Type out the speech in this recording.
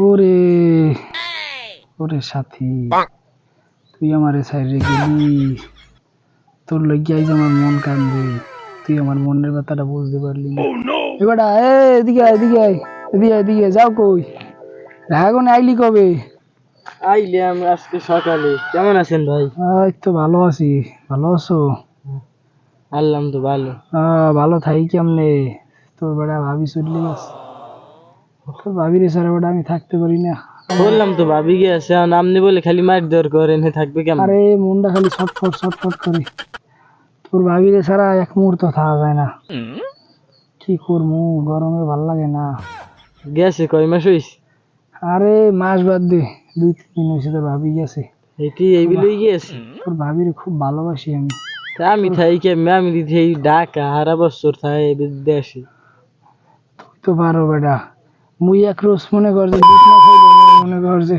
ওরে ওরে সাথী, তুই আমারে ছাইরে গেলি। তোর লইগ্গা আইজ আমার মন কান্দে। তুই আমার মনের ব্যথাটা বুঝতে পারলি না। এবারটা এদিকে আয়, এদিকে আয়, এদিকে আয়, এদিকে আয়। যাও কই? এখন আইলি কবে? আইলাম আজকে সকালে। কেমন আছেন ভাই? এই তো ভালো আছি। ভালো আছো? আল্লাম তো ভালো। ভালো থাকি কেমনে? তোর বেটা ভাবি চলে গেছে। তোর ভাবির ছাড়া বেটা আমি থাকতে পারি না। বললাম তো ভাবি গেছে, আর আপনি বলে খালি মার দর করেন, হে থাকবে কেমন? আরে মনটা খালি ছটফট ছটফট করে। তোর ভাবির ছাড়া এক মুহূর্ত থাকা যায় না। কি করবো, গরমে ভাল লাগে না। গেছে কয় মাস হইছে? আরে মাস বাদ দে, 2-3 দিন হয়েছে তোর ভাবি গেছে। এটি এইগুলোই গেছে। তোর ভাবির খুব ভালোবাসি আমি। তা আমি থাই কেমনে? আমি দিতে এই ঢাকা হারা বছর থাই দেশে। তুই তো পারো বেটা। মুই এক রোজ মনে কর যে দুধ না খাইলে মনে কর যে